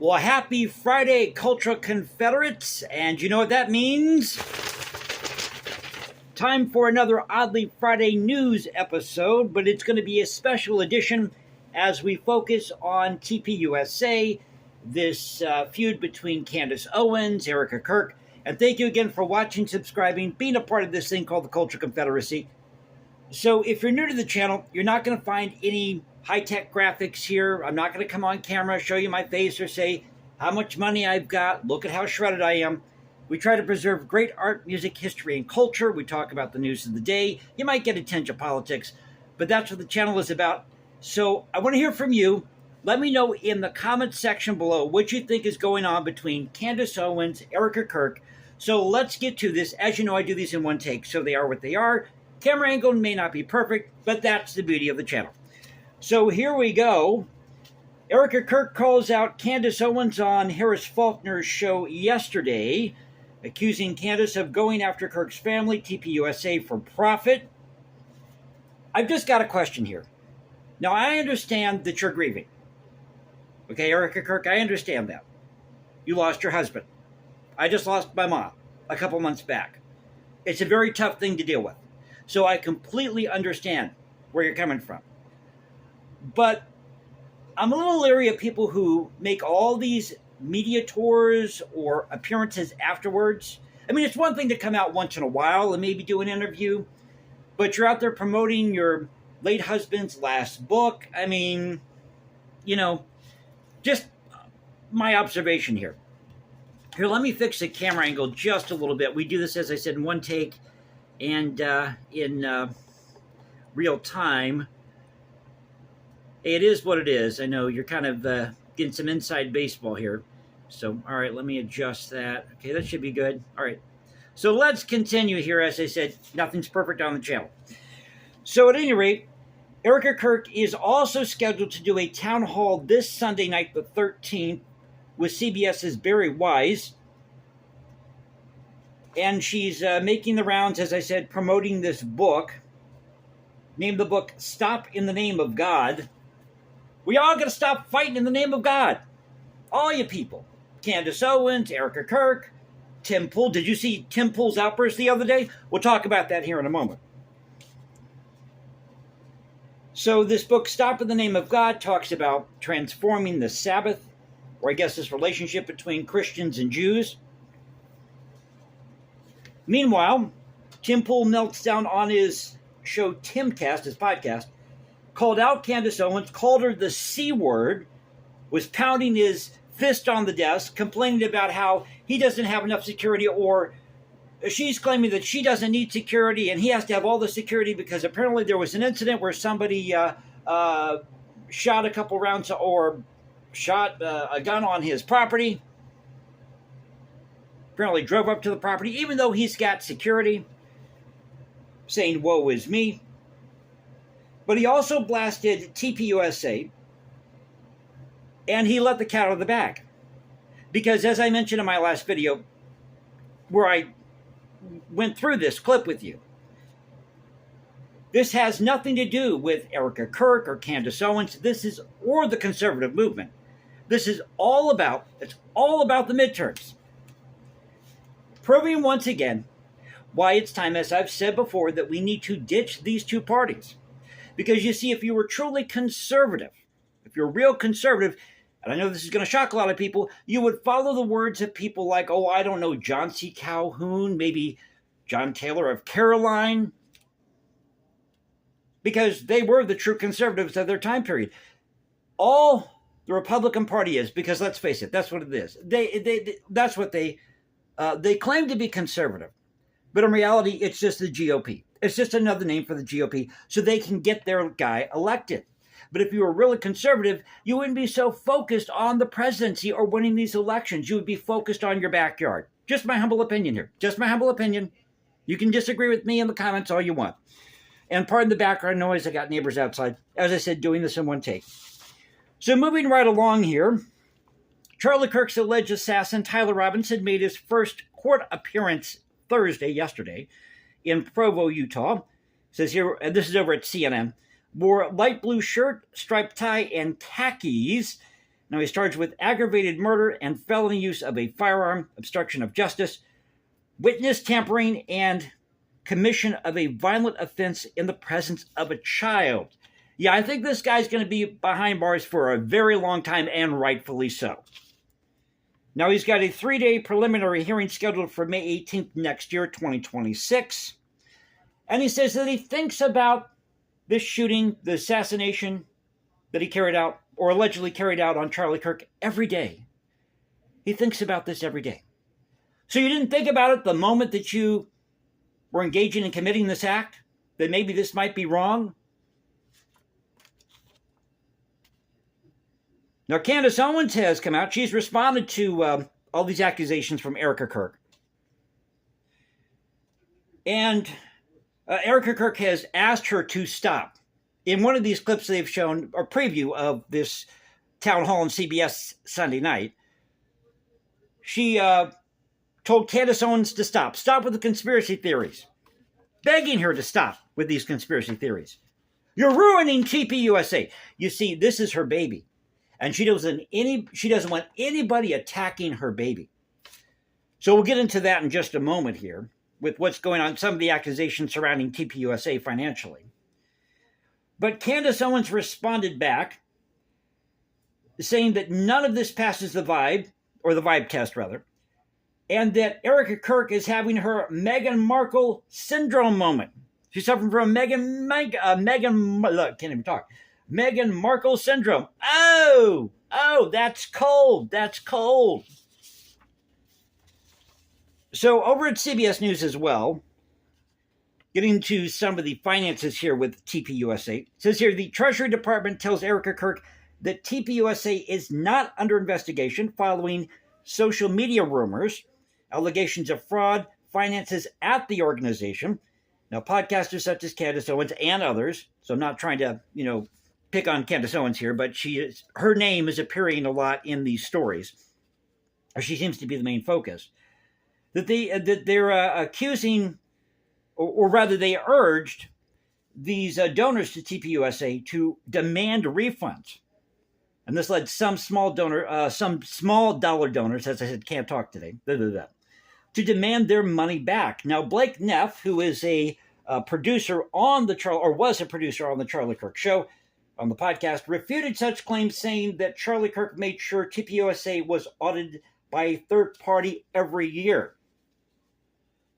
Well, happy Friday, Cultural Confederates, and you know what that means? Time for another Oddly Friday news episode, but it's going to be a special edition as we focus on TPUSA, this feud between Candace Owens, Erika Kirk, and thank you again for watching, subscribing, being a part of this thing called the Cultural Confederacy. So if you're new to the channel, you're not going to find any high-tech graphics here. I'm not going to come on camera, show you my face, or say how much money I've got. Look at how shredded I am. We try to preserve great art, music, history, and culture. We talk about the news of the day. You might get a tinge of politics, but that's what the channel is about. So I want to hear from you. Let me know in the comments section below what you think is going on between Candace Owens, Erika Kirk. So let's get to this. As you know, I do these in one take, so they are what they are. Camera angle may not be perfect, but that's the beauty of the channel. So here we go. Erika Kirk calls out Candace Owens on Harris Faulkner's show yesterday, accusing Candace of going after Kirk's family, TPUSA, for profit. I've just got a question here. Now, I understand that you're grieving. Okay, Erika Kirk, I understand that. You lost your husband. I just lost my mom a couple months back. It's a very tough thing to deal with. So I completely understand where you're coming from. But I'm a little leery of people who make all these media tours or appearances afterwards. I mean, it's one thing to come out once in a while and maybe do an interview, but you're out there promoting your late husband's last book. I mean, you know, just my observation here. Here, let me fix the camera angle just a little bit. We do this, as I said, in one take and in real time. It is what it is. I know you're kind of getting some inside baseball here. So, all right, let me adjust that. Okay, that should be good. All right. So let's continue here. As I said, nothing's perfect on the channel. So at any rate, Erika Kirk is also scheduled to do a town hall this Sunday night, the 13th, with CBS's Barry Wise. And she's making the rounds, as I said, promoting this book. Named the book, Stop in the Name of God. We all got to stop fighting in the name of God. All you people. Candace Owens, Erika Kirk, Tim Pool. Did you see Tim Pool's outburst the other day? We'll talk about that here in a moment. So this book, Stop in the Name of God, talks about transforming the Sabbath, or I guess this relationship between Christians and Jews. Meanwhile, Tim Pool melts down on his show Timcast, his podcast, called out Candace Owens, called her the C word, was pounding his fist on the desk, complaining about how he doesn't have enough security, or she's claiming that she doesn't need security and he has to have all the security because apparently there was an incident where somebody shot a couple rounds or shot a gun on his property. Apparently drove up to the property, even though he's got security, saying, woe is me. But he also blasted TPUSA, and he let the cat out of the bag. Because as I mentioned in my last video, where I went through this clip with you, this has nothing to do with Erika Kirk or Candace Owens. This is, or the conservative movement. This is all about, it's all about the midterms. Proving once again why it's time, as I've said before, that we need to ditch these two parties. Because you see, if you were truly conservative, if you're real conservative, and I know this is going to shock a lot of people, you would follow the words of people like, oh, I don't know, John C. Calhoun, maybe John Taylor of Caroline, because they were the true conservatives of their time period. All the Republican Party is, because let's face it, that's what it is. That's what they claim to be conservative. But in reality, it's just the GOP. It's just another name for the GOP so they can get their guy elected. But if you were really conservative, you wouldn't be so focused on the presidency or winning these elections. You would be focused on your backyard. Just my humble opinion here. Just my humble opinion. You can disagree with me in the comments all you want. And pardon the background noise. I got neighbors outside. As I said, doing this in one take. So moving right along here, Charlie Kirk's alleged assassin, Tyler Robinson, made his first court appearance yesterday, in Provo, Utah. It says here, and this is over at CNN, wore light blue shirt, striped tie, and khakis Now he's charged with aggravated murder and felony use of a firearm, obstruction of justice, witness tampering, and commission of a violent offense in the presence of a child. Yeah, I think this guy's going to be behind bars for a very long time, and rightfully so. Now, he's got a 3-day preliminary hearing scheduled for May 18th next year, 2026. And he says that he thinks about this shooting, the assassination that he carried out, or allegedly carried out on Charlie Kirk, every day. He thinks about this every day. So you didn't think about it the moment that you were engaging in committing this act? That maybe this might be wrong? Now, Candace Owens has come out. She's responded to all these accusations from Erika Kirk. And Erika Kirk has asked her to stop. In one of these clips they've shown, a preview of this town hall on CBS Sunday night, she told Candace Owens to stop. Stop with the conspiracy theories. Begging her to stop with these conspiracy theories. You're ruining TPUSA. You see, this is her baby. And she doesn't want anybody attacking her baby. So we'll get into that in just a moment here with what's going on, some of the accusations surrounding TPUSA financially. But Candace Owens responded back, saying that none of this passes the vibe, or the vibe test rather, and that Erika Kirk is having her Meghan Markle syndrome moment. She's suffering from Meghan Markle syndrome. Oh, that's cold. That's cold. So over at CBS News as well, getting to some of the finances here with TPUSA, it says here the Treasury Department tells Erika Kirk that TPUSA is not under investigation following social media rumors, allegations of fraud, finances at the organization. Now, podcasters such as Candace Owens and others, so I'm not trying to, pick on Candace Owens here, but her name is appearing a lot in these stories, or she seems to be the main focus. That they're accusing, or rather, they urged these donors to TPUSA to demand refunds, and this led some small dollar donors, as I said, can't talk today, to demand their money back. Now, Blake Neff, who is a producer on was a producer on the Charlie Kirk Show, on the podcast, refuted such claims, saying that Charlie Kirk made sure TPUSA was audited by a third party every year.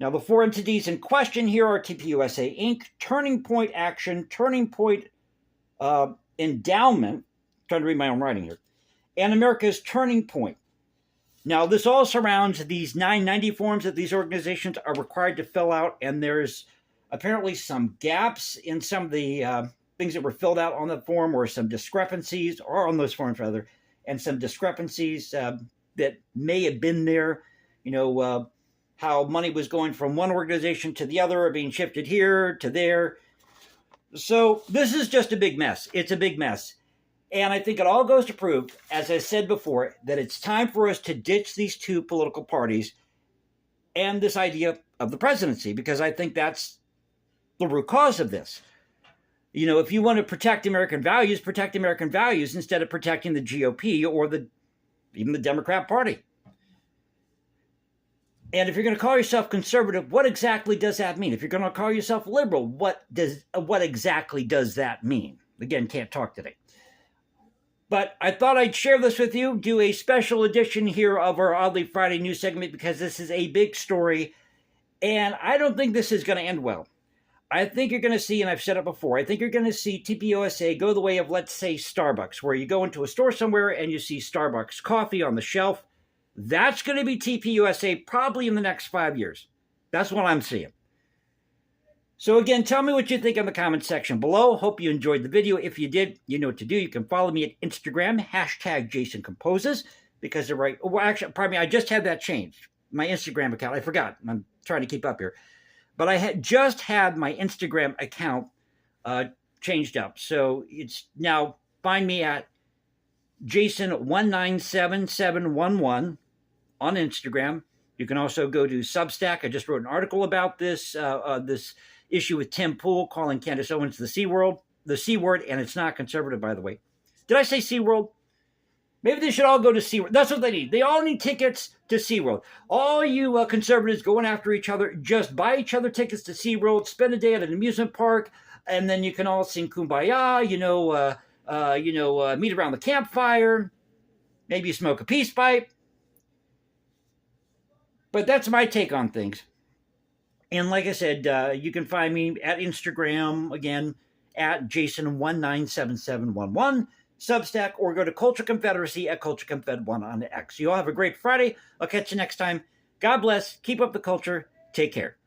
Now, the four entities in question here are TPUSA Inc., Turning Point Action, Turning Point Endowment, trying to read my own writing here, and America's Turning Point. Now, this all surrounds these 990 forms that these organizations are required to fill out, and there's apparently some gaps in some of the things that were filled out on the form, or some discrepancies, or on those forms rather, and some discrepancies that may have been there, how money was going from one organization to the other, or being shifted here to there. So this is just a big mess. It's a big mess. And I think it all goes to prove, as I said before, that it's time for us to ditch these two political parties and this idea of the presidency, because I think that's the root cause of this. If you want to protect American values instead of protecting the GOP or even the Democrat Party. And if you're going to call yourself conservative, what exactly does that mean? If you're going to call yourself liberal, what exactly does that mean? Again, can't talk today. But I thought I'd share this with you, do a special edition here of our Oddly Friday news segment, because this is a big story, and I don't think this is going to end well. I think you're going to see, and I've said it before, I think you're going to see TPUSA go the way of, let's say, Starbucks, where you go into a store somewhere and you see Starbucks coffee on the shelf. That's going to be TPUSA probably in the next 5 years. That's what I'm seeing. So again, tell me what you think in the comments section below. Hope you enjoyed the video. If you did, you know what to do. You can follow me at Instagram, #JasonComposes, because I just had that changed. My Instagram account, I forgot. I'm trying to keep up here. But I had just had my Instagram account changed up. So it's now, find me at Jason197711 on Instagram. You can also go to Substack. I just wrote an article about this this issue with Tim Pool calling Candace Owens the C word, and it's not conservative, by the way. Did I say C world? Maybe they should all go to SeaWorld. That's what they need. They all need tickets to SeaWorld. All you conservatives going after each other, just buy each other tickets to SeaWorld, spend a day at an amusement park, and then you can all sing Kumbaya, meet around the campfire, maybe smoke a peace pipe. But that's my take on things. And like I said, you can find me at Instagram, again, at Jason197711, Substack, or go to Culture Confederacy at CultureConfed1 on X. You all have a great Friday. I'll catch you next time. God bless. Keep up the culture. Take care.